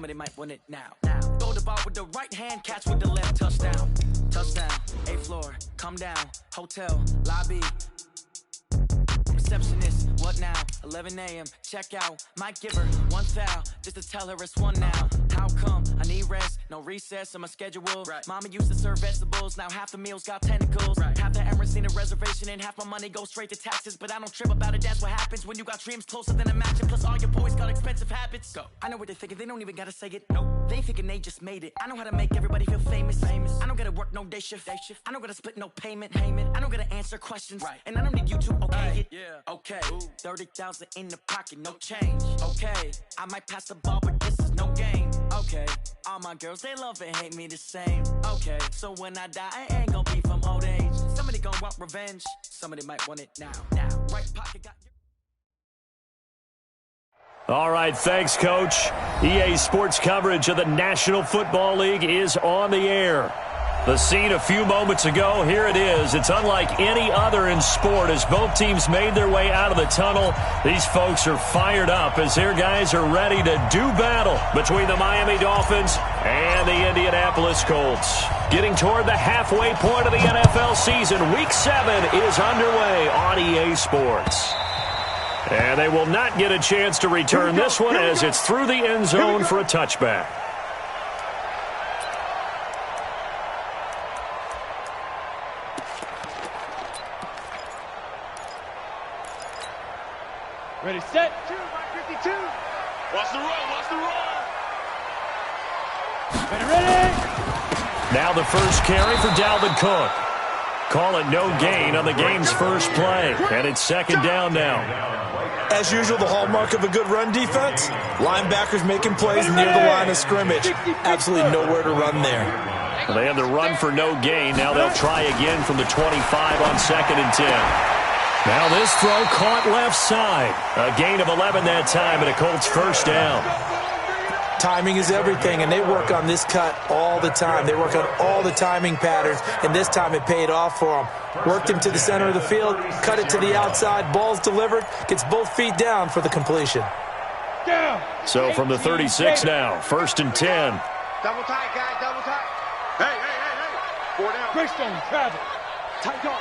Somebody might want it now. Throw the ball with the right hand, catch with the left, touchdown. Touchdown, 8th floor, come down, hotel, lobby. Receptionist, what now? 11 a.m., check out. Might give her one foul, just to tell her it's one now. How come? I need rest, no recess on my schedule. Right. Mama used to serve vegetables, now half the meals got tentacles. Right. Half the errands need a reservation and half my money goes straight to taxes. But I don't trip about it, that's what happens when you got dreams closer than a match. Plus all your boys got expensive habits. Go. I know what they're thinking, they don't even gotta say it. Nope. They thinking they just made it. I know how to make everybody feel famous. I don't gotta work no day shift. I don't gotta split no payment. I don't gotta answer questions. Right. And I don't need you to okay it. Yeah. Okay, 30,000 in the pocket, no change. Okay, I might pass the ball, but this is no game. Okay, all my girls, they love and hate me the same. Okay, so when I die, I ain't gonna be from old age. Somebody gonna want revenge, somebody might want it now. Right pocket got... All right, thanks, Coach. EA Sports coverage of the National Football League is on the air. The scene a few moments ago, here it is. It's unlike any other in sport as both teams made their way out of the tunnel. These folks are fired up as their guys are ready to do battle between the Miami Dolphins and the Indianapolis Colts. Getting toward the halfway point of the NFL season, Week 7 is underway on EA Sports. And they will not get a chance to return this one as it's through the end zone for a touchback. Ready, set. 52. Watch the run. Ready. Now the first carry for Dalvin Cook. Call it no gain on the game's first play. And it's second down now. As usual, the hallmark of a good run defense, linebackers making plays near the line of scrimmage. Absolutely nowhere to run there. Well, they had the run for no gain. Now they'll try again from the 25 on 2nd and 10. Now this throw caught left side. A gain of 11 that time and a Colts first down. Timing is everything, and they work on this cut all the time. They work on all the timing patterns, and this time it paid off for them. Worked him to the center of the field, cut it to the outside, ball's delivered, gets both feet down for the completion. So from the 36 now, 1st and 10. Double tight, guys, double tight. Hey. 4 down. Greystone, travel. Tight dog.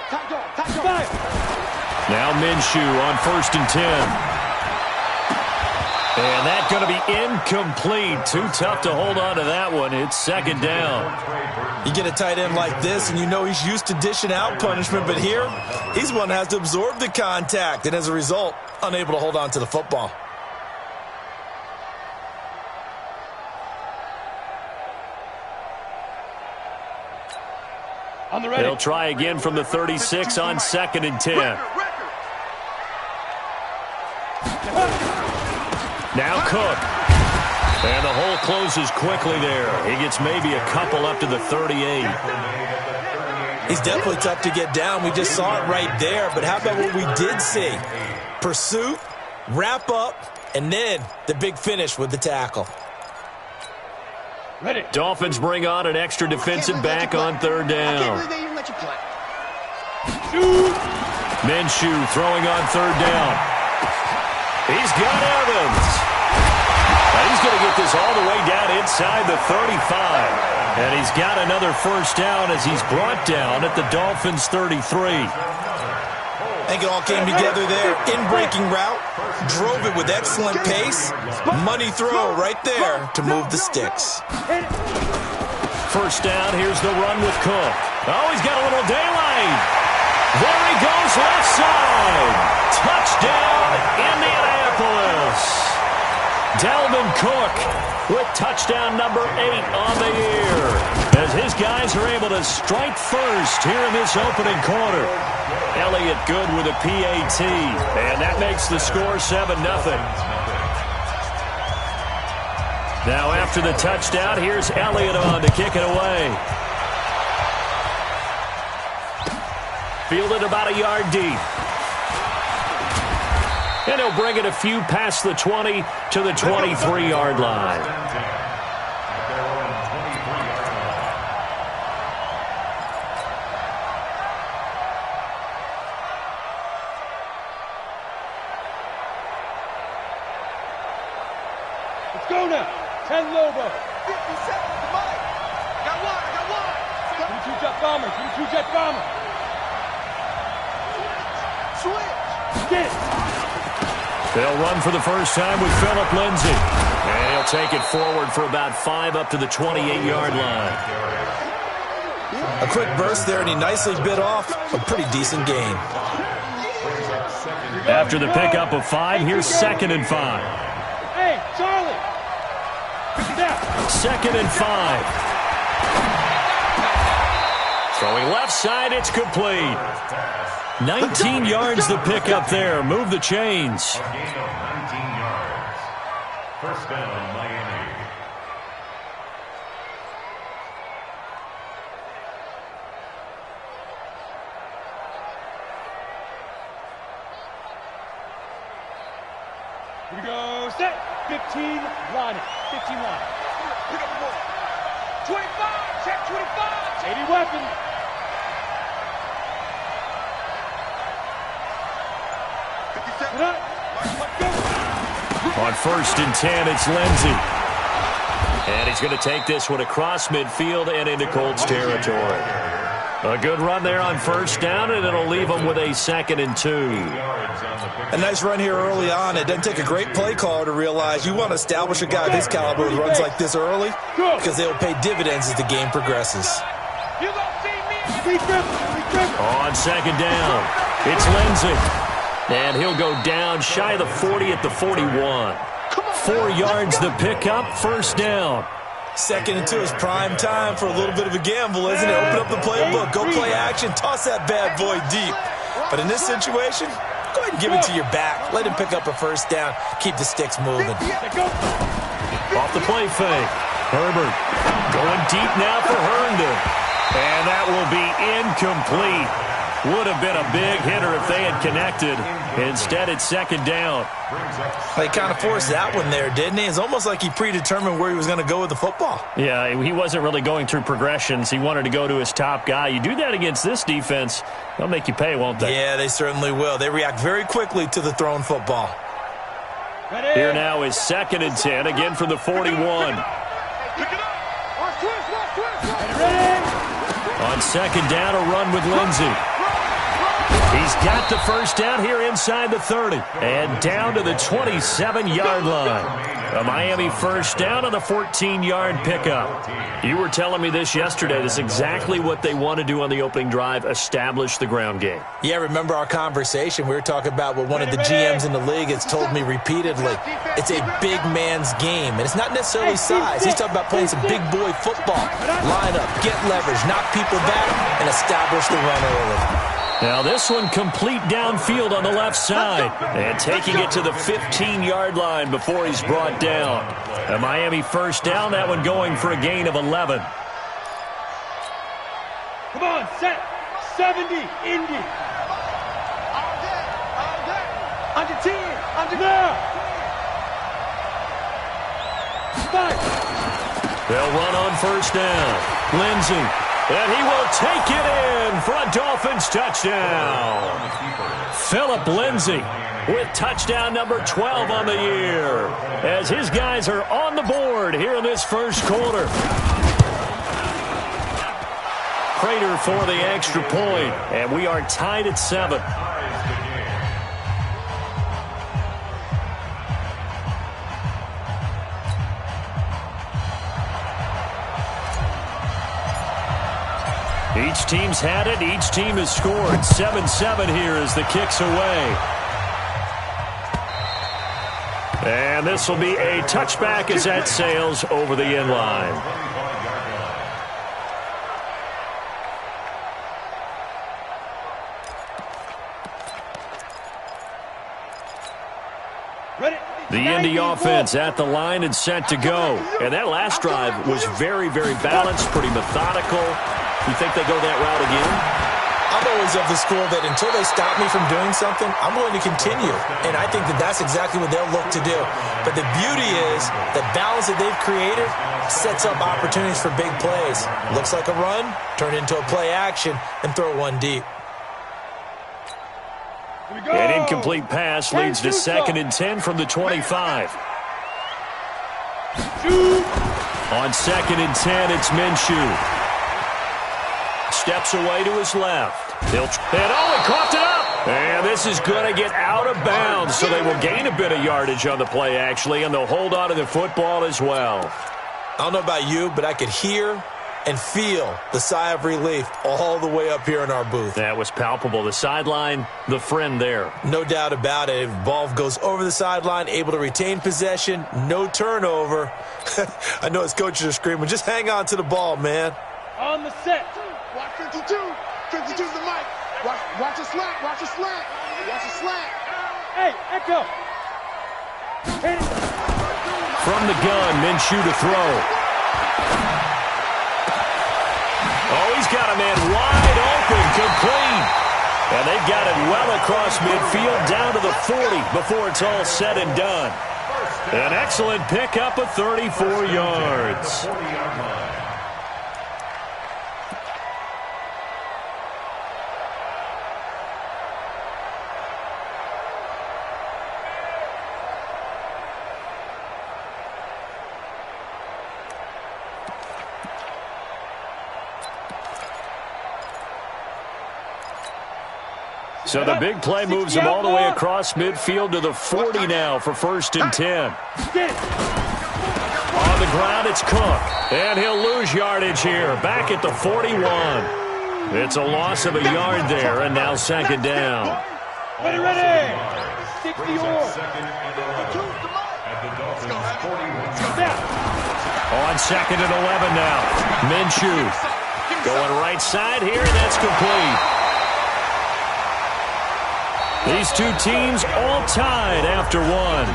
Now Minshew on 1st and 10. And that's going to be incomplete. Too tough to hold on to that one. It's second down. You get a tight end like this, and you know he's used to dishing out punishment, but here, he's one that has to absorb the contact, and as a result, unable to hold on to the football. They'll try again from the 36 on 2nd and 10. Now Cook. And the hole closes quickly there. He gets maybe a couple up to the 38. He's definitely tough to get down. We just saw it right there. But how about what we did see? Pursuit, wrap up, and then the big finish with the tackle. Ready. Dolphins bring on an extra defensive back on 3rd down. Minshew throwing on 3rd down. He's got Evans. Now he's going to get this all the way down inside the 35. And he's got another first down as he's brought down at the Dolphins' 33. I think it all came together there. In-breaking route, drove it with excellent pace. Money throw right there to move the sticks. First down, here's the run with Cook. Oh, he's got a little daylight. There he goes left side. Touchdown, Indianapolis. Dalvin Cook with touchdown number 8 on the year as his guys are able to strike first here in this opening quarter. Elliott good with a PAT, and that makes the score 7-0. Now after the touchdown, here's Elliott on to kick it away. Fielded about a yard deep. And he'll bring it a few past the 20 to the 23-yard line. Let's go now. 10 Lobo. 50 seconds, Mike. Got one. 22 Jet Bomber. 22 Jet Bomber. Switch. Get it. They'll run for the first time with Philip Lindsay. And he'll take it forward for about 5 up to the 28-yard line. A quick burst there, and he nicely bit off a pretty decent gain. After the pickup of 5, here's 2nd and 5. Hey, Charlie. 2nd and 5. Throwing left side, it's complete. 19 yards the pickup there. Move the chains. A gain of 19 yards. First down, Miami. Here we go. Set. 15 line it. 15 line. Pick up the ball. 25. Check 25. 80 weapon. On 1st and 10, it's Lindsay. And he's going to take this one across midfield and into Colts territory. A good run there on 1st down, and it'll leave them with a 2nd and 2. A nice run here early on. It doesn't take a great play caller to realize you want to establish a guy of his caliber with runs like this early because they will pay dividends as the game progresses. On 2nd down, it's Lindsay. And he'll go down shy of the 40 at the 41. 4 yards the pickup, 1st down. 2nd and 2 is prime time for a little bit of a gamble, isn't it? Open up the playbook, go play action, toss that bad boy deep. But in this situation, go ahead and give it to your back. Let him pick up a 1st down, keep the sticks moving. Off the play fake. Herbert going deep now for Herndon. And that will be incomplete. Would have been a big hitter if they had connected. Instead, it's 2nd down. He kind of forced that one there, didn't he? It's almost like he predetermined where he was going to go with the football. Yeah, he wasn't really going through progressions. He wanted to go to his top guy. You do that against this defense, they'll make you pay, won't they? Yeah, they certainly will. They react very quickly to the thrown football. Here now is 2nd and 10, again from the 41. On 2nd down, a run with Lindsay. He's got the 1st down here inside the 30 and down to the 27-yard line. A Miami 1st down on the 14-yard pickup. You were telling me this yesterday. This is exactly what they want to do on the opening drive, establish the ground game. Yeah, remember our conversation? We were talking about what one of the GMs in the league has told me repeatedly. It's a big man's game, and it's not necessarily size. He's talking about playing some big boy football. Line up, get leverage, knock people back, and establish the run early. Now this one complete downfield on the left side. And taking it to the 15-yard line before he's brought down. A Miami 1st down, that one going for a gain of 11. Come on, set. 70, Indy. Under 10, under now. 5. They'll run on 1st down. Lindsay. And he will take it in for a Dolphins touchdown. Philip Lindsay with touchdown number 12 on the year as his guys are on the board here in this 1st quarter. Prater for the extra point, and we are tied at 7. Each team's had it. Each team has scored. 7-7 here as the kick's away. And this will be a touchback as that sails over the end line. The Indy offense at the line and set to go. And that last drive was very, very balanced, pretty methodical. You think they go that route again? I'm always of the school that until they stop me from doing something, I'm going to continue. And I think that that's exactly what they'll look to do. But the beauty is the balance that they've created sets up opportunities for big plays. Looks like a run, turn into a play action, and throw one deep. An incomplete pass leads to 2nd and 10 from the 25. On 2nd and 10, it's Minshew. Steps away to his left. He coughed it up. And this is going to get out of bounds, so they will gain a bit of yardage on the play, actually, and they'll hold on to the football as well. I don't know about you, but I could hear and feel the sigh of relief all the way up here in our booth. That was palpable. The sideline, the friend there. No doubt about it. If ball goes over the sideline, able to retain possession, no turnover. I know his coaches are screaming, just hang on to the ball, man. On the set. Watch 52. 52's the mic. Watch a slant. Watch a slant. Watch a slant. Hey, Echo. From the gun, Minshew to throw. Oh, he's got a man wide open, complete. And they've got it well across midfield, down to the 40 before it's all said and done. An excellent pickup of 34 yards. So the big play moves him all the way across midfield to the 40 now for 1st and 10. On the ground, it's Cook. And he'll lose yardage here. Back at the 41. It's a loss of a yard there, and now 2nd down. Ready. 60 On 2nd and 11 now. Minshew going right side here, and that's complete. These two teams all tied after one.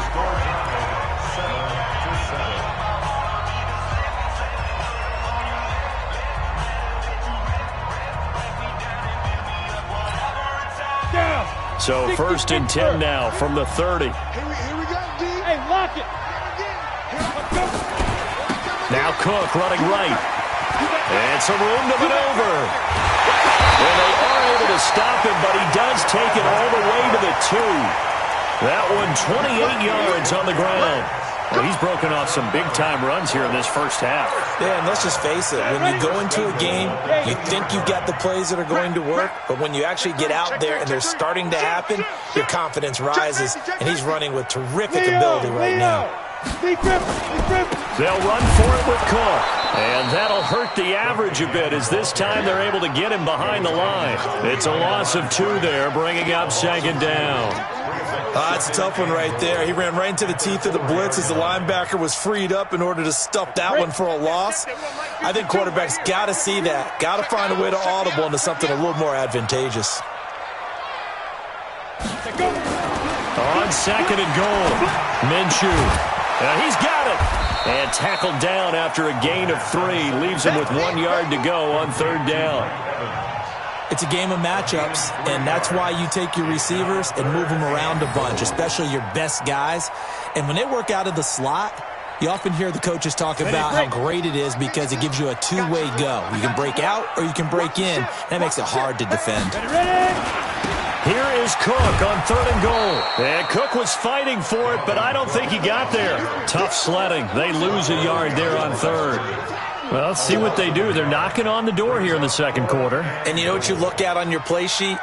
So 1st and 10 now from the 30. Here we go, D. Hey, lock it. Now Cook running right. And some room to maneuver. And they are able to stop him, but he does take it all the way to the 2. That one 28 yards on the ground. Well, he's broken off some big-time runs here in this first half. Yeah, and let's just face it. When you go into a game, you think you've got the plays that are going to work, but when you actually get out there and they're starting to happen, your confidence rises, and he's running with terrific ability right now. They'll run for it with Cook. And that'll hurt the average a bit as this time they're able to get him behind the line. It's a loss of 2 there, bringing up 2nd down. That's a tough one right there. He ran right into the teeth of the blitz as the linebacker was freed up in order to stuff that one for a loss. I think quarterbacks got to see that. Got to find a way to audible into something a little more advantageous. On 2nd and goal, Minshew. He's got it. And tackled down after a gain of 3. Leaves him with 1 yard to go on 3rd down. It's a game of matchups, and that's why you take your receivers and move them around a bunch, especially your best guys. And when they work out of the slot, you often hear the coaches talk about how great it is because it gives you a two-way go. You can break out or you can break in. That makes it hard to defend. Here is Cook on 3rd and goal. And Cook was fighting for it, but I don't think he got there. Tough sledding. They lose a yard there on 3rd. Well, let's see what they do. They're knocking on the door here in the 2nd quarter. And you know what you look at on your play sheet?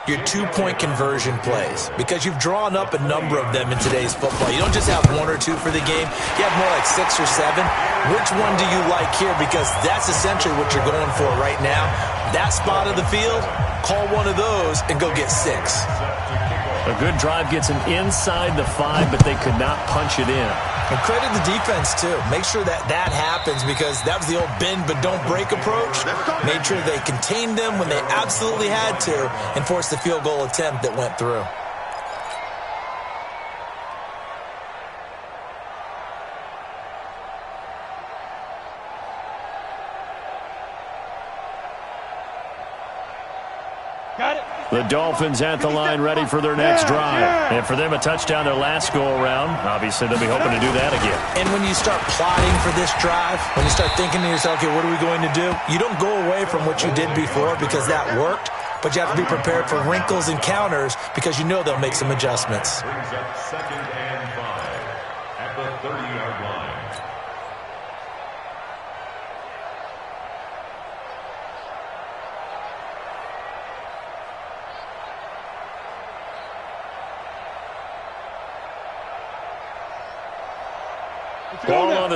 Your 2-point conversion plays, because you've drawn up a number of them in today's football. You don't just have 1 or 2 for the game. You have more like 6 or 7. Which one do you like here? Because that's essentially what you're going for right now. That spot of the field, call one of those and go get 6. A good drive gets them inside the 5, but they could not punch it in. And credit the defense, too. Make sure that happens, because that was the old bend but don't break approach. Made sure they contained them when they absolutely had to and forced the field goal attempt that went through. Got it. The Dolphins at the line ready for their next drive. And for them, a touchdown their last go-around. Obviously, they'll be hoping to do that again. And when you start plotting for this drive, when you start thinking to yourself, okay, what are we going to do? You don't go away from what you did before because that worked, but you have to be prepared for wrinkles and counters because you know they'll make some adjustments. Brings up 2nd and 5 at the 30-yard line.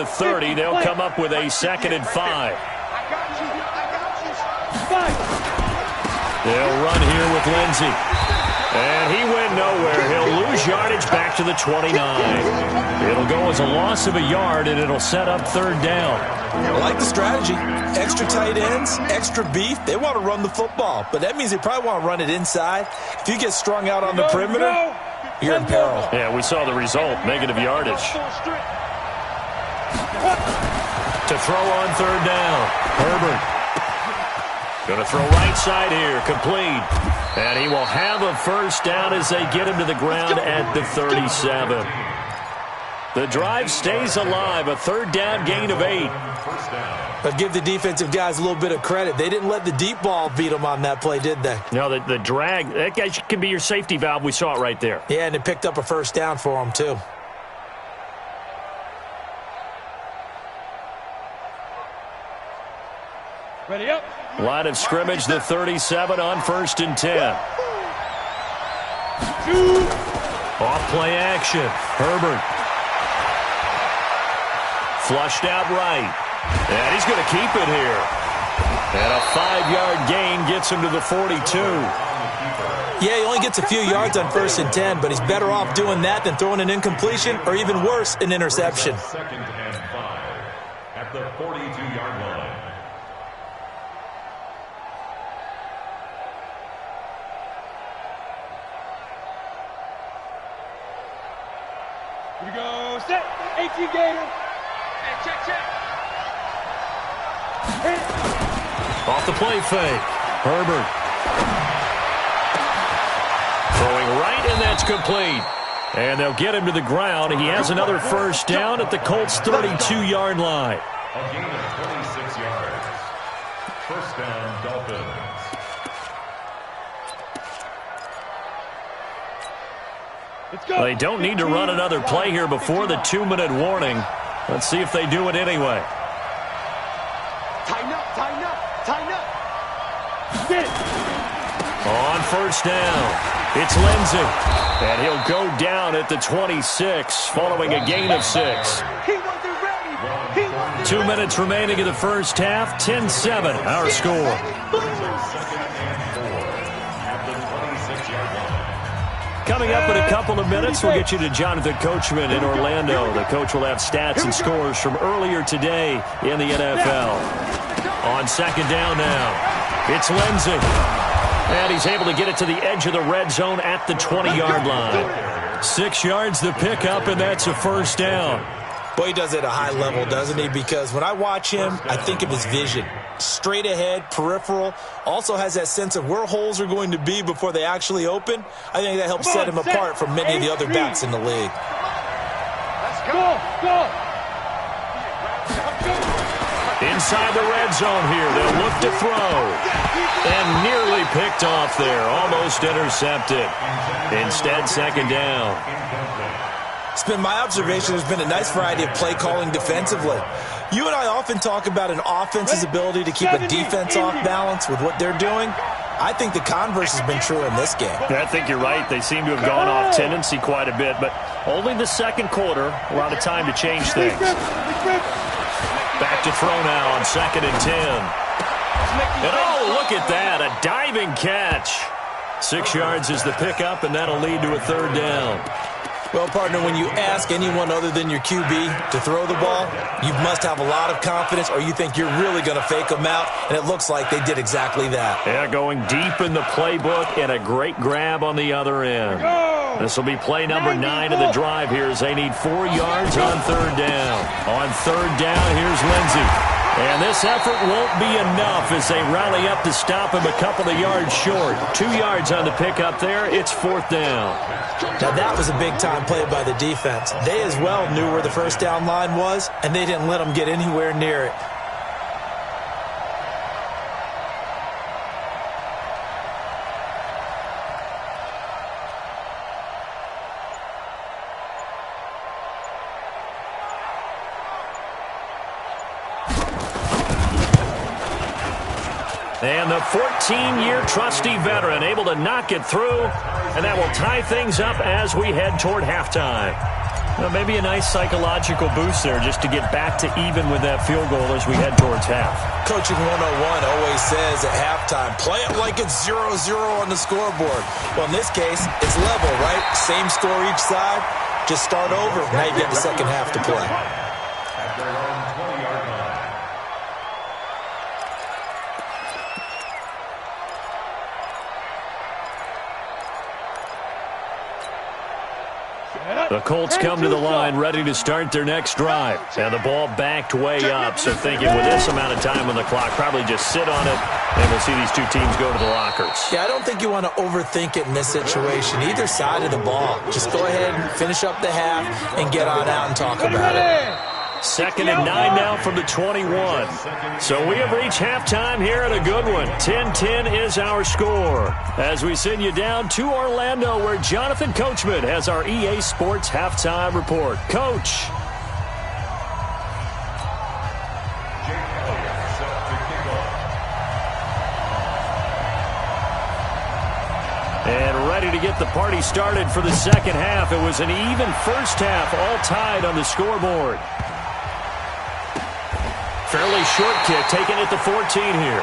30. They'll come up with a 2nd and 5. I got you. They'll run here with Lindsey. And he went nowhere. He'll lose yardage back to the 29. It'll go as a loss of a yard, and it'll set up 3rd down. I like the strategy. Extra tight ends, extra beef. They want to run the football, but that means they probably want to run it inside. If you get strung out on the perimeter, you're in peril. Yeah, we saw the result, negative yardage. To throw on 3rd down, Herbert. Going to throw right side here, complete. And he will have a 1st down as they get him to the ground at the 37. The drive stays alive, a 3rd down gain of 8. But give the defensive guys a little bit of credit. They didn't let the deep ball beat them on that play, did they? No, the drag, that guy can be your safety valve. We saw it right there. Yeah, and it picked up a 1st down for them, too. Ready up. Line of scrimmage, the 37 on 1st and 10. Off play action. Herbert. Flushed out right. And he's going to keep it here. And a 5-yard gain gets him to the 42. Yeah, he only gets a few yards on 1st and 10, but he's better off doing that than throwing an incompletion or even worse, an interception. 2nd and 5 at the 42-yard line. Here we go. Set. 18 gainer. Hey, check. Off the play fake. Herbert. Throwing right, and that's complete. And they'll get him to the ground. He has another 1st down at the Colts' 32-yard line. A gain of 26 yards. 1st down, Dolphins. Let's go. Well, they don't need to run another play here before the 2-minute warning. Let's see if they do it anyway. Tighten up. On 1st down, it's Lindsey. And he'll go down at the 26 following a gain of 6. He wasn't ready. 2 minutes remaining in the 1st half. 10-7, our score. Coming up in a couple of minutes, we'll get you to Jonathan Coachman in Orlando. The coach will have stats and scores from earlier today in the NFL. On 2nd down now, it's Lindsey. And he's able to get it to the edge of the red zone at the 20-yard line. 6 yards the pickup, and that's a 1st down. Boy, he does it at a high level, doesn't he? Because when I watch him, I think of his vision. Straight ahead, peripheral. Also has that sense of where holes are going to be before they actually open. I think that helps set him apart from many of the other backs in the league. Let's go. Inside the red zone here, they'll look to throw. And nearly picked off there, almost intercepted. Instead, 2nd down. It's been my observation there's been a nice variety of play calling defensively. You and I often talk about an offense's ability to keep a defense off balance with what they're doing. I think the converse has been true in this game. I think you're right. They seem to have gone off tendency quite a bit, but only the 2nd quarter, a lot of time to change things. Back to throw now on 2nd and 10. And oh, look at that, a diving catch. 6 yards is the pickup, and that'll lead to a 3rd down. Well, partner, when you ask anyone other than your QB to throw the ball, you must have a lot of confidence or you think you're really going to fake them out, and it looks like they did exactly that. Yeah, going deep in the playbook and a great grab on the other end. This will be play number 9 of the drive here as they need 4 yards on 3rd down. On 3rd down, here's Lindsey. And this effort won't be enough as they rally up to stop him a couple of yards short. 2 yards on the pickup there. It's 4th down. Now, that was a big-time play by the defense. They as well knew where the 1st down line was, and they didn't let them get anywhere near it. And the 14-year trusty veteran able to knock it through, and that will tie things up as we head toward halftime. Well, maybe a nice psychological boost there just to get back to even with that field goal as we head towards half. Coaching 101 always says at halftime, play it like it's 0-0 on the scoreboard. Well, in this case, it's level, right? Same score each side. Just start over. Now you get the second half to play. At their own 20-yard line. The Colts come to the line ready to start their next drive. And the ball backed way up, so thinking with this amount of time on the clock, probably just sit on it, and we'll see these two teams go to the lockers. Yeah, I don't think you want to overthink it in this situation. Either side of the ball. Just go ahead and finish up the half and get on out and talk about it. 2nd and 9 now from the 21. So we have reached halftime here at a good one. 10-10 is our score. As we send you down to Orlando, where Jonathan Coachman has our EA Sports halftime report. Coach. And ready to get the party started for the second half. It was an even first half, all tied on the scoreboard. Fairly short kick, taken at the 14 here.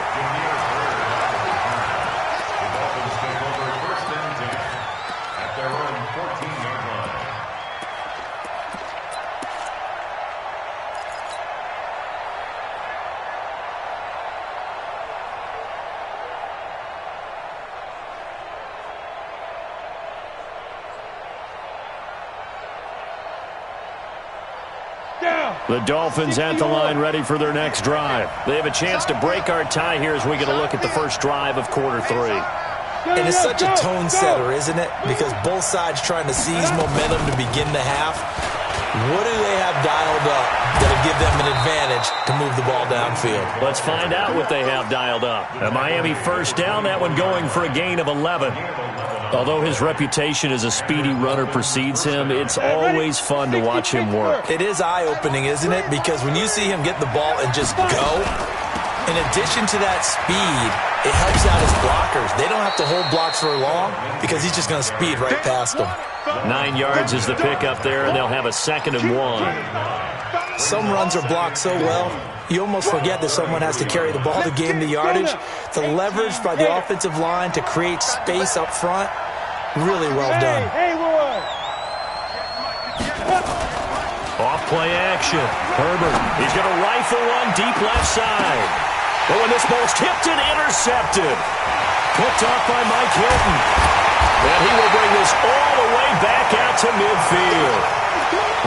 The Dolphins take over 1st and 10 at their own 14-yard line. The Dolphins at the line ready for their next drive. They have a chance to break our tie here as we get a look at the first drive of quarter 3. And it's such a tone setter, isn't it? Because both sides trying to seize momentum to begin the half. What do they have dialed up that'll give them an advantage to move the ball downfield? Let's find out what they have dialed up. A Miami first down, that one going for a gain of 11. Although his reputation as a speedy runner precedes him, it's always fun to watch him work. It is eye-opening, isn't it? Because when you see him get the ball and just go, in addition to that speed, it helps out his blockers. They don't have to hold blocks for long because he's just going to speed right past them. 9 yards is the pickup there, and they'll have a 2nd and 1. Some runs are blocked so well, you almost forget that someone has to carry the ball to gain the yardage. The leverage by the offensive line to create space up front, really well done. Off play action. Herbert, he's going to rifle one deep left side. Oh, and this ball's tipped and intercepted. Picked off by Mike Hilton. And he will bring this all the way back out to midfield.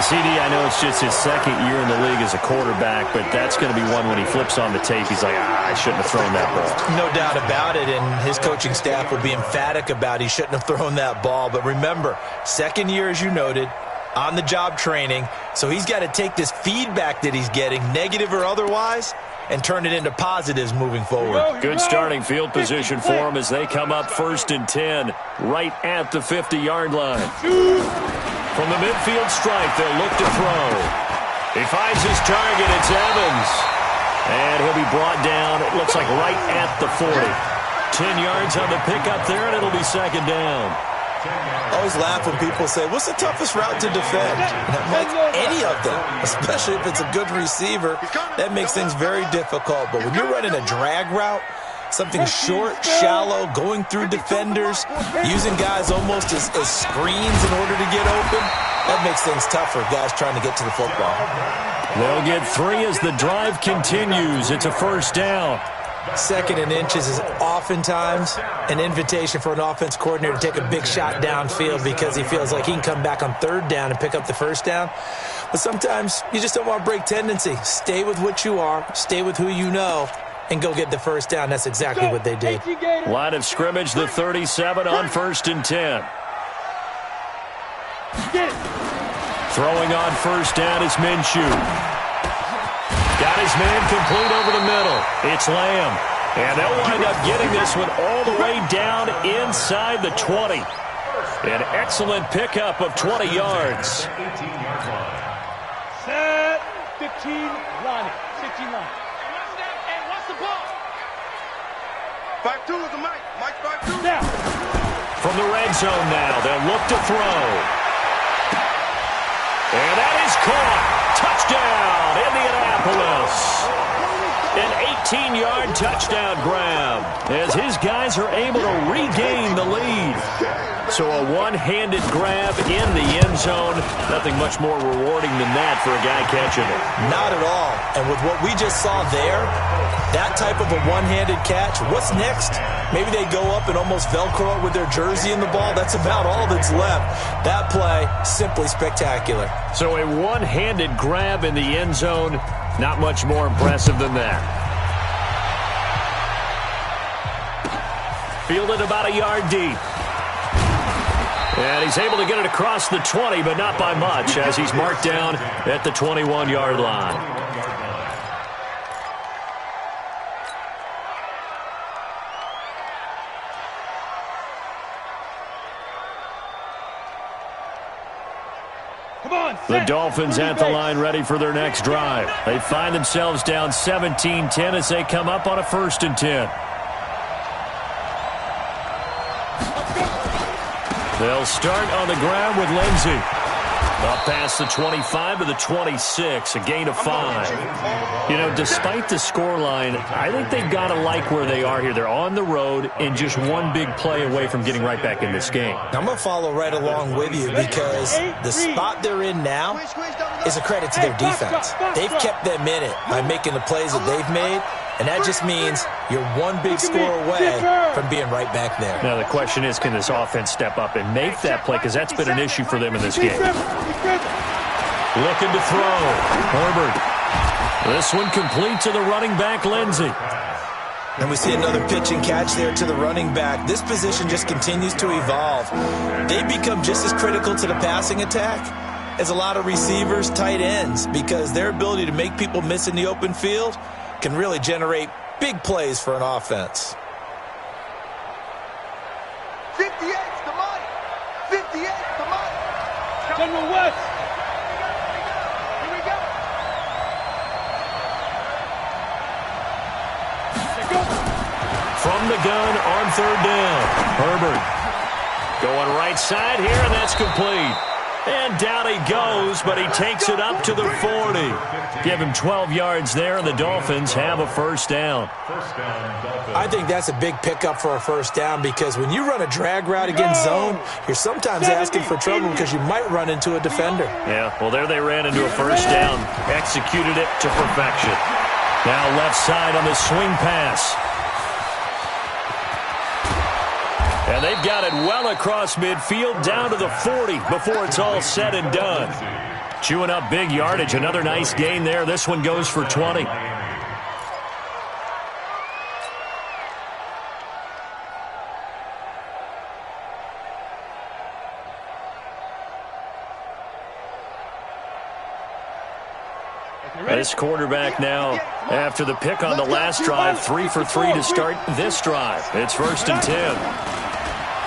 CD, I know it's just his 2nd year in the league as a quarterback, but that's going to be one when he flips on the tape. He's like, I shouldn't have thrown that ball. No doubt about it, and his coaching staff will be emphatic about he shouldn't have thrown that ball. But remember, 2nd year, as you noted, on-the-job training, so he's got to take this feedback that he's getting, negative or otherwise, and turn it into positives moving forward. Good starting field position for him as they come up 1st and 10, right at the 50-yard line. From the midfield stripe, they'll look to throw. He finds his target. It's Evans. And he'll be brought down, it looks like right at the 40. 10 yards on the pickup there, and it'll be 2nd down. I always laugh when people say, what's the toughest route to defend? And I'm like, any of them, especially if it's a good receiver. That makes things very difficult. But when you're running a drag route, something short, shallow, going through defenders, using guys almost as screens in order to get open, that makes things tougher, guys trying to get to the football. They'll get 3 as the drive continues. It's a 1st down. 2nd and inches is oftentimes an invitation for an offense coordinator to take a big shot downfield because he feels like he can come back on 3rd down and pick up the 1st down. But sometimes you just don't want to break tendency. Stay with what you are, stay with who you know, and go get the 1st down. That's exactly what they did. Line of scrimmage, the 37 on 1st and 10. Throwing on 1st down is Minshew. Got his man complete over the middle. It's Lamb. And they'll wind up getting this one all the way down inside the 20. An excellent pickup of 20 yards. Set, 15, line, 15 line. And what's the ball? 5-2 is the mic. Mike 5-2. Now. From the red zone now, they'll look to throw. And that is caught. Touchdown, Indianapolis. An 18-yard touchdown grab as his guys are able to regain the lead. So a one-handed grab in the end zone. Nothing much more rewarding than that for a guy catching it. Not at all. And with what we just saw there, that type of a one-handed catch, what's next? Maybe they go up and almost Velcro it with their jersey in the ball. That's about all that's left. That play, simply spectacular. So a one-handed grab in the end zone. Not much more impressive than that. Fielded about a yard deep. And he's able to get it across the 20, but not by much, as he's marked down at the 21-yard line. The Dolphins at the line ready for their next drive. They find themselves down 17-10 as they come up on a 1st and 10. They'll start on the ground with Lindsey. Up past the 25 to the 26, a gain of 5. You know, despite the scoreline, I think they've got to like where they are here. They're on the road and just one big play away from getting right back in this game. I'm going to follow right along with you because the spot they're in now is a credit to their defense. They've kept them in it by making the plays that they've made, and that just means you're one big score away from being right back there. Now the question is, can this offense step up and make that play? Because that's been an issue for them in this game. Looking to throw. Herbert. This one complete to the running back, Lindsey. And we see another pitch and catch there to the running back. This position just continues to evolve. They become just as critical to the passing attack as a lot of receivers, tight ends, because their ability to make people miss in the open field can really generate big plays for an offense. 58's the money. 58's the money. General West. Here we go. From the gun on 3rd down. Herbert going right side here, and that's complete. And down he goes, but he takes it up to the 40. Give him 12 yards there, and the Dolphins have a 1st down. I think that's a big pickup for a 1st down because when you run a drag route against zone, you're sometimes asking for trouble because you might run into a defender. Yeah, well, there they ran into a 1st down. Executed it to perfection. Now left side on the swing pass. And they've got it well across midfield down to the 40 before it's all said and done. Chewing up big yardage. Another nice gain there. This one goes for 20. This quarterback now, after the pick on the last drive, 3 for 3 to start this drive. It's 1st and 10.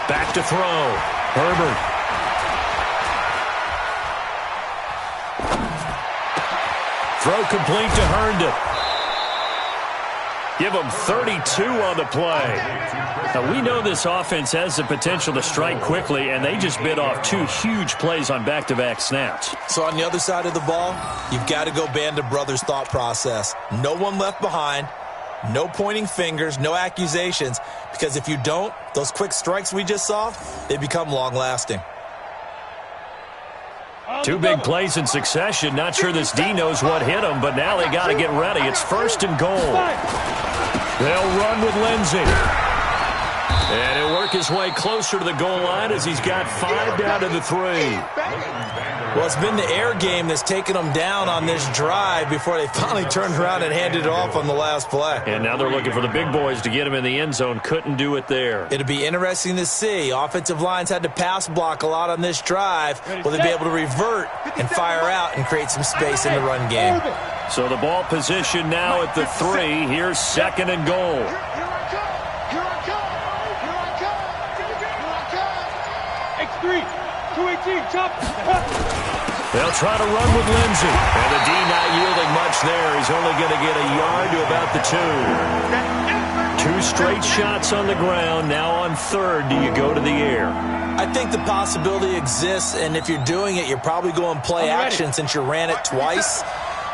Back to throw. Herbert. Throw complete to Herndon. Give them 32 on the play. Now, we know this offense has the potential to strike quickly, and they just bit off 2 huge plays on back-to-back snaps. So on the other side of the ball, you've got to go band of brothers thought process. No one left behind. No pointing fingers, no accusations, because if you don't, those quick strikes we just saw, they become long-lasting. 2 big plays in succession. Not sure this D knows what hit him, but now they got to get ready. It's 1st and goal. They'll run with Lindsey. And he'll work his way closer to the goal line as he's got 5 down to the 3. Well, it's been the air game that's taken them down on this drive before they finally turned around and handed it off on the last play. And now they're looking for the big boys to get him in the end zone. Couldn't do it there. It'll be interesting to see. Offensive lines had to pass block a lot on this drive. Will they be able to revert and fire out and create some space in the run game? So the ball position now at the 3. Here's 2nd and goal. X3, 218, chop. They'll try to run with Lindsey. And the D not yielding much there. He's only going to get a yard to about the 2. 2 straight shots on the ground. Now on third, do you go to the air? I think the possibility exists, and if you're doing it, you're probably going play action since you ran it twice.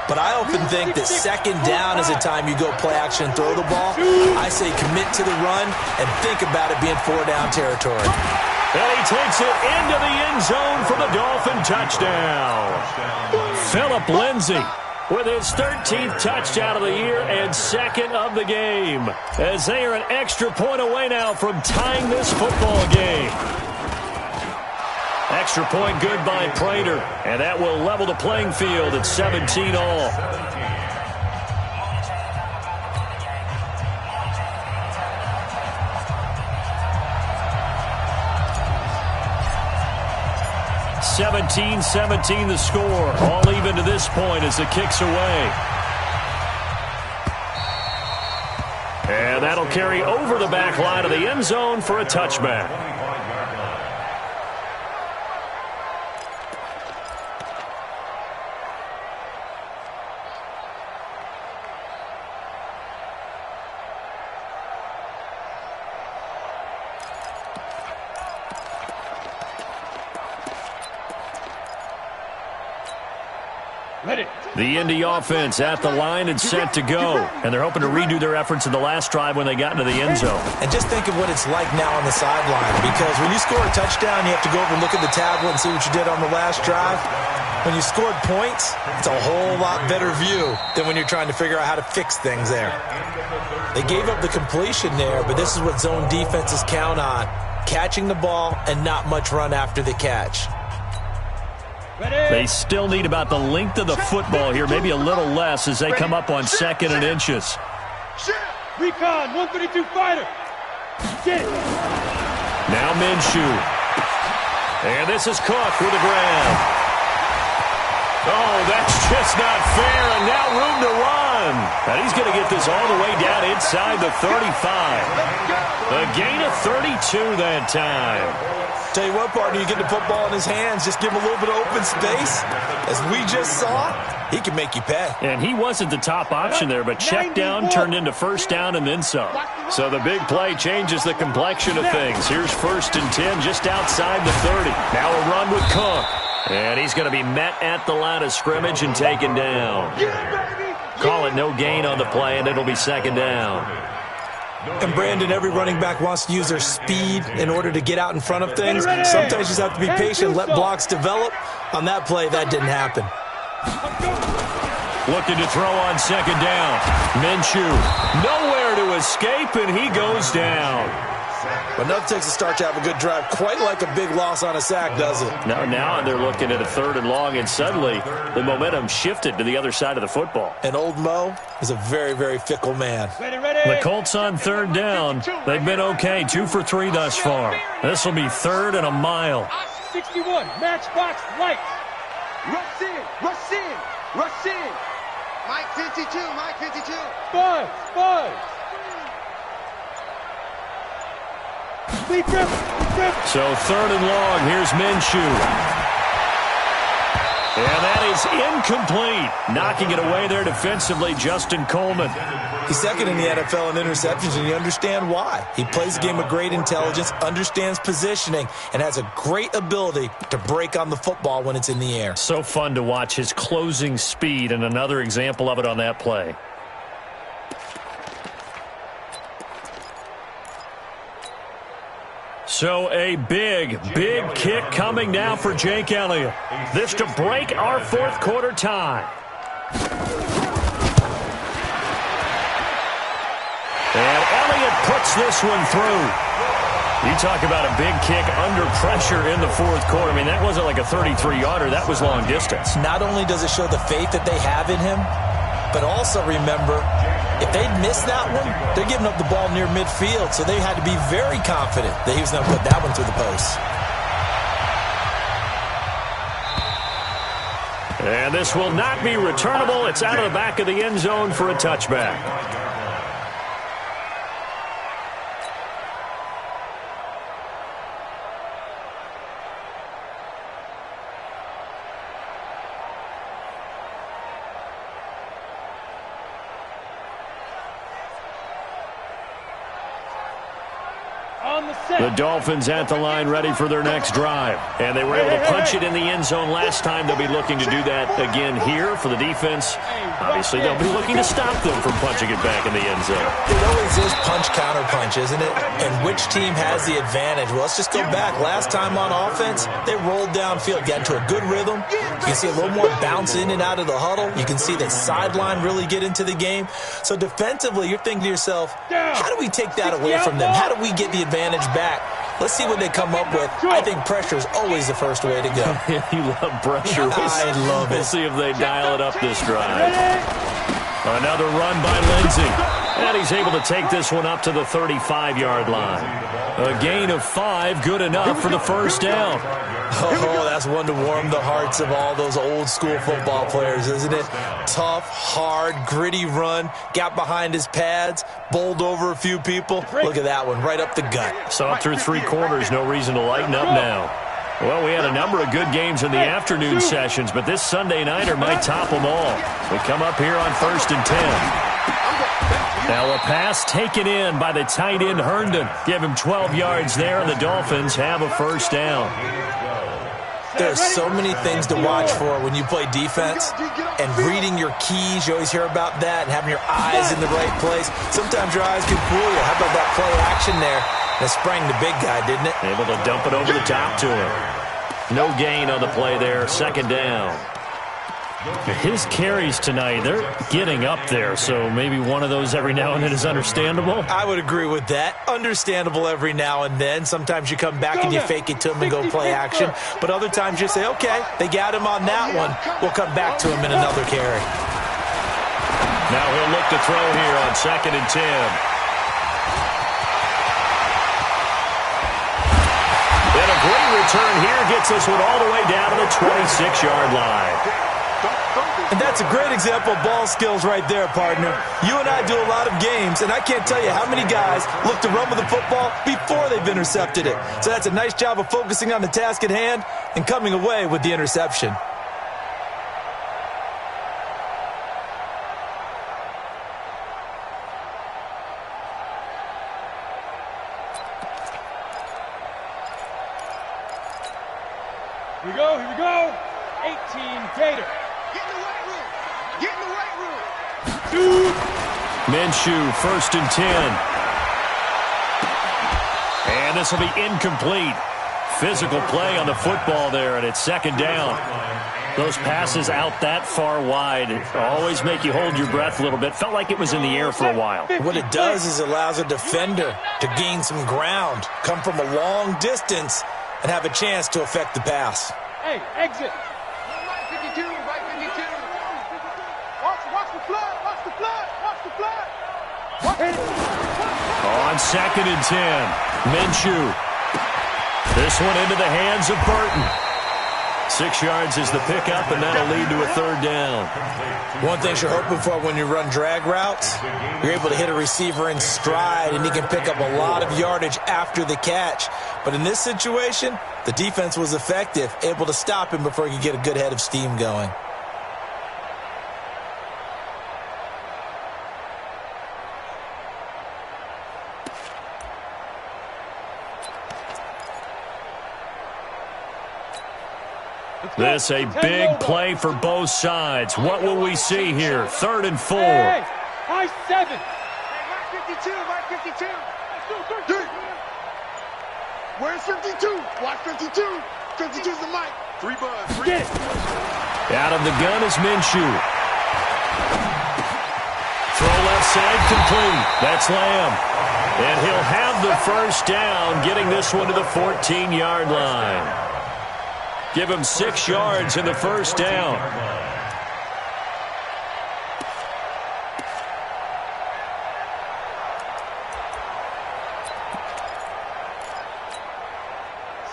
But I often think that second down is a time you go play action and throw the ball. I say commit to the run and think about it being 4-down territory. And he takes it into the end zone for the Dolphin touchdown. Phillip Lindsay with his 13th touchdown of the year and second of the game, as they are an extra point away now from tying this football game. Extra point good by Prater, and that will level the playing field at 17 all. (17-17) the score. All even to this point as the kick's away. And that'll carry over the back line of the end zone for a touchback. The Indy offense at the line and set to go. And they're hoping to redo their efforts in the last drive when they got into the end zone. And just think of what it's like now on the sideline, because when you score a touchdown, you have to go over and look at the tablet and see what you did on the last drive. When you scored points, it's a whole lot better view than when you're trying to figure out how to fix things there. They gave up the completion there, but this is what zone defenses count on: catching the ball and not much run after the catch. They still need about the length of the football here, maybe a little less as they come up on 2nd and inches. Recon, 132 fighter. Get it. Now Minshew. And this is Cook with the grab. Oh, that's just not fair, and now room to run. And he's going to get this all the way down inside the 35. A gain of 32 that time. Tell you what, partner, you get the football in his hands, just give him a little bit of open space. As we just saw, he can make you pay. And he wasn't the top option there, but check down turned into first down and then some. So the big play changes the complexion of things. Here's 1st and 10 just outside the 30. Now a run with Cook. And he's going to be met at the line of scrimmage and taken down. Call it no gain on the play, and it'll be 2nd down. And, Brandon, every running back wants to use their speed in order to get out in front of things. Sometimes you just have to be patient, let blocks develop. On that play, that didn't happen. Looking to throw on 2nd down. Minshew, nowhere to escape, and he goes down. But nothing takes a start to have a good drive, quite like a big loss on a sack, does it? Now they're looking at a 3rd and long, and suddenly the momentum shifted to the other side of the football. And old Mo is a very, very fickle man. The Colts on 3rd down. They've been okay, 2 for 3 thus far. This will be 3rd and a mile. 61, matchbox light. Rush in, rush in, rush in. Mike 52, Mike 52. Buzz. So 3rd and long, here's Minshew. And that is incomplete. Knocking it away there defensively, Justin Coleman. He's 2nd in the NFL in interceptions, and you understand why. He plays a game of great intelligence, understands positioning, and has a great ability to break on the football when it's in the air. So fun to watch his closing speed, and another example of it on that play. So a big kick coming now for Jake Elliott. This to break our 4th quarter tie. And Elliott puts this one through. You talk about a big kick under pressure in the 4th quarter. I mean, that wasn't like a 33-yarder. That was long distance. Not only does it show the faith that they have in him, but also remember, if they'd missed that one, they're giving up the ball near midfield, so they had to be very confident that he was going to put that one through the post. And this will not be returnable. It's out of the back of the end zone for a touchback. The Dolphins at the line ready for their next drive. And they were able to punch it in the end zone last time. They'll be looking to do that again here for the defense. Obviously, they'll be looking to stop them from punching it back in the end zone. It always is punch-counter-punch, isn't it? And which team has the advantage? Well, let's just go back. Last time on offense, they rolled downfield, got into a good rhythm. You can see a little more bounce in and out of the huddle. You can see the sideline really get into the game. So defensively, you're thinking to yourself, how do we take that away from them? How do we get the advantage back? Let's see what they come up with. I think pressure is always the first way to go. You love pressure. I love it. We'll see if they dial it up this drive. Another run by Lindsey. And he's able to take this one up to the 35-yard line. A gain of 5, good enough for the first down. Oh, that's one to warm the hearts of all those old-school football players, isn't it? Tough, hard, gritty run, got behind his pads, bowled over a few people. Look at that one, right up the gut. Saw through 3 quarters, no reason to lighten up now. Well, we had a number of good games in the afternoon sessions, but this Sunday nighter might top them all. We come up here on 1st and 10. Now a pass taken in by the tight end Herndon. Give him 12 yards there, and the Dolphins have a first down. There's so many things to watch for when you play defense, and reading your keys, you always hear about that, and having your eyes in the right place. Sometimes your eyes can fool you. How about that play action there? That sprang the big guy, didn't it? Able to dump it over the top to him. No gain on the play there, 2nd down. His carries tonight, they're getting up there, so maybe one of those every now and then is understandable. I would agree with that. Understandable every now and then. Sometimes you come back and you fake it to him and go play action. But other times you say, okay, they got him on that one. We'll come back to him in another carry. Now he'll look to throw here on 2nd and 10. And a great return here gets this one all the way down to the 26-yard line. And that's a great example of ball skills right there, partner. You and I do a lot of games, and I can't tell you how many guys look to run with the football before they've intercepted it. So that's a nice job of focusing on the task at hand and coming away with the interception. Here we go, here we go. 18 Gator. Get in the right room. Minshew, 1st and 10. And this will be incomplete. Physical play on the football there, and it's 2nd down. Those passes out that far wide always make you hold your breath a little bit. Felt like it was in the air for a while. What it does is it allows a defender to gain some ground, come from a long distance, and have a chance to affect the pass. Hey, exit. Right 52, right 52. Watch the flood, watch the flood, watch the flood. On 2nd and 10, Minshew. This one into the hands of Burton. 6 yards is the pickup, and that'll lead to a 3rd down. One thing you're hoping for when you run drag routes, you're able to hit a receiver in stride, and he can pick up a lot of yardage after the catch. But in this situation, the defense was effective, able to stop him before he could get a good head of steam going. This a big play for both sides. What will we see here? 3rd and 4. Hey, high 7. Mark 52, Mark 52. Where's 52? Watch 52. 52's the mic. 3 buds. Get it. Out of the gun is Minshew. Throw left side complete. That's Lamb. And he'll have the first down, getting this one to the 14-yard line. Give him 6 yards in the first down.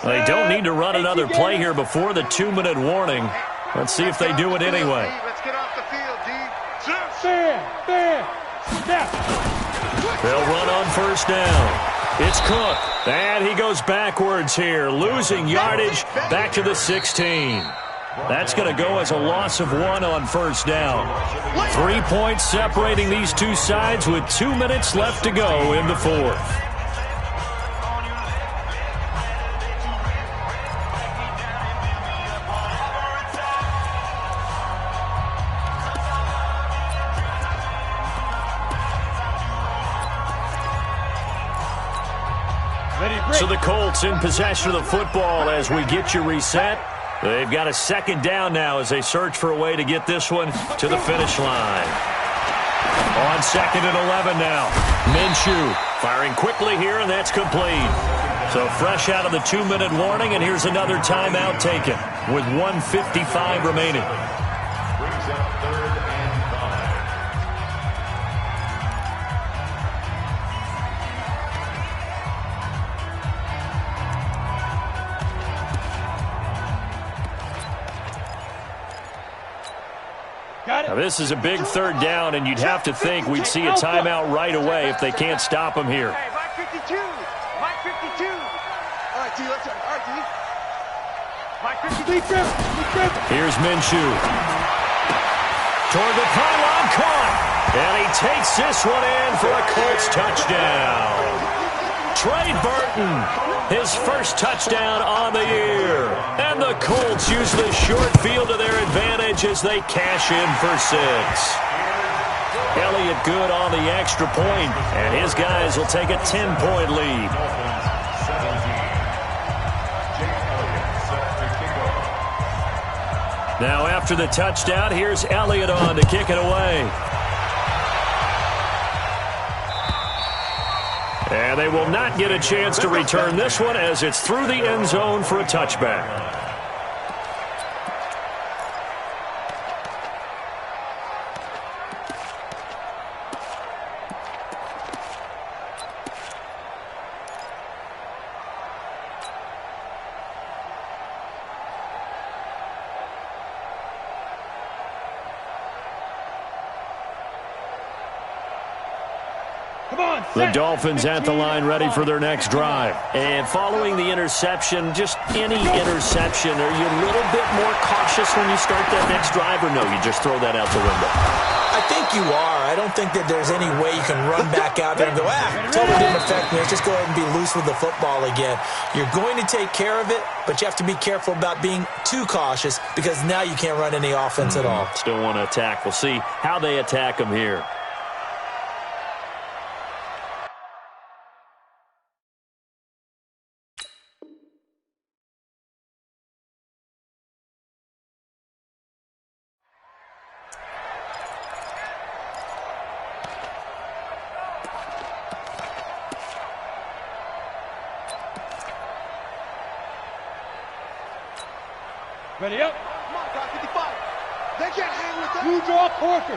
They don't need to run another play here before the 2-minute warning. Let's see if they do it anyway. Let's get off the field, D. Fair, snap. They'll run on first down. It's Cook, and he goes backwards here, losing yardage back to the 16. That's going to go as a loss of 1 on first down. 3 points separating these two sides with 2 minutes left to go in the 4th. So the Colts in possession of the football as we get you reset. They've got a second down now as they search for a way to get this one to the finish line. On 2nd and 11 now. Minshew firing quickly here, and that's complete. So fresh out of the 2-minute warning, and here's another timeout taken with 1:55 remaining. Brings up 3rd and 5. Now this is a big 3rd down, and you'd have to think we'd see a timeout right away if they can't stop him here. Hey, Mike 52. Mike 52. All right, D, let's go. All right, D. Mike 52. Here's Minshew. Toward the pylon, caught. And he takes this one in for a Colts touchdown. Trey Burton, his first touchdown on the year. And the Colts use the short field to their advantage as they cash in for 6. Elliott good on the extra point, and his guys will take a 10-point lead. Now after the touchdown, here's Elliott on to kick it away. And they will not get a chance to return this one as it's through the end zone for a touchback. The Dolphins at the line ready for their next drive. And following the interception, just any interception, are you a little bit more cautious when you start that next drive, or no, you just throw that out the window? I think you are. I don't think that there's any way you can run back out there and go, totally didn't affect me. Let's just go ahead and be loose with the football again. You're going to take care of it, but you have to be careful about being too cautious because now you can't run any offense at all. Still want to attack. We'll see how they attack them here. Ready up. Come on, guy 55. They can't hang with that. You draw quarter.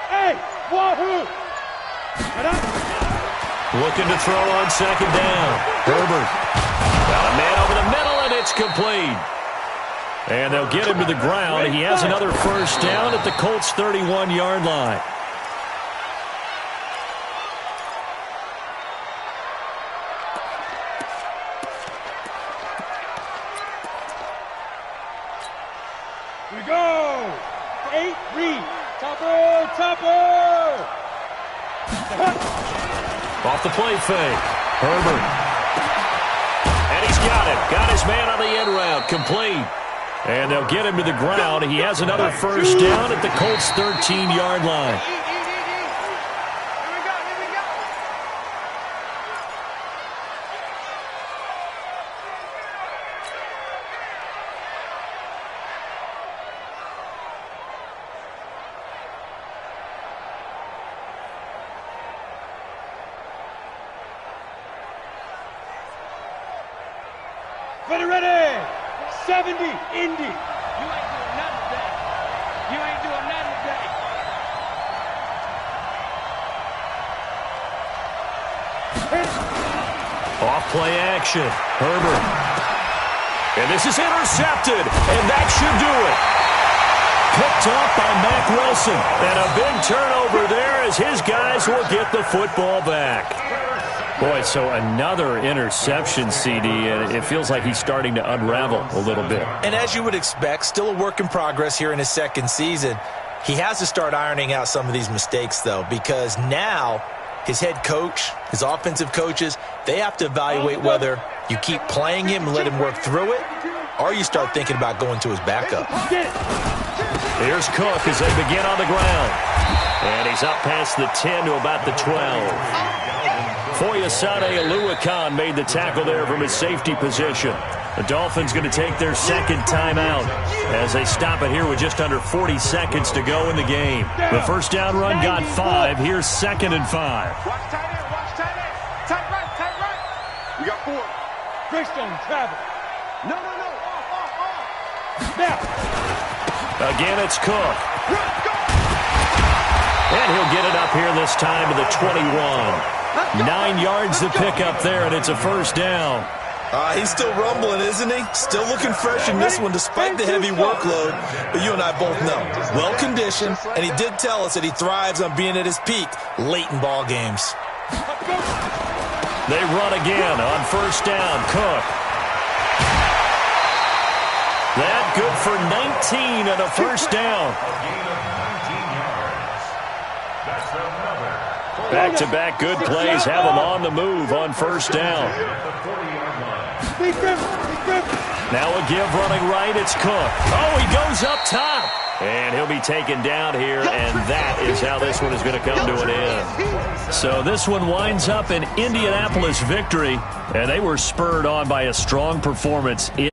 Hey, wahoo! Get up. Looking to throw on 2nd down. Herbert. Got a man over the middle, and it's complete. And they'll get him to the ground. He has another first down at the Colts' 31-yard line. We go. 8 read. Topper. Off the play fake. Herbert. And he's got it. Got his man on the end route. Complete. And they'll get him to the ground. He has another first down at the Colts' 13-yard line. Ready. 70, Indy. You ain't doing nothing today. You ain't doing nothing today. Off play action. Herbert. And this is intercepted. And that should do it. Picked off by Mack Wilson. And a big turnover there as his guys will get the football back. Boy, so another interception, CD, and it feels like he's starting to unravel a little bit. And as you would expect, still a work in progress here in his second season. He has to start ironing out some of these mistakes, though, because now his head coach, his offensive coaches, they have to evaluate whether you keep playing him and let him work through it, or you start thinking about going to his backup. Here's Cook as they begin on the ground. And he's up past the 10 to about the 12. Foyesade Oluwakan made the tackle there from his safety position. The Dolphins going to take their second timeout as they stop it here with just under 40 seconds to go in the game. The first down run got 5. Here's 2nd and 5. Watch tight end, watch tight end. Tight right. We got 4. Greystone, travel. No. Off. Now. Again, it's Cook. Run, go. And he'll get it up here this time to the 21. 9 yards to pick up there, and it's a first down. He's still rumbling, isn't he? Still looking fresh in this one despite the heavy workload. But you and I both know, well-conditioned, and he did tell us that he thrives on being at his peak late in ball games. They run again on first down. Cook. That good for 19 and a first down. Back-to-back good plays have them on the move on first down. Now a give running right. It's Cook. Oh, he goes up top. And he'll be taken down here, and that is how this one is going to come to an end. So this one winds up an Indianapolis victory, and they were spurred on by a strong performance in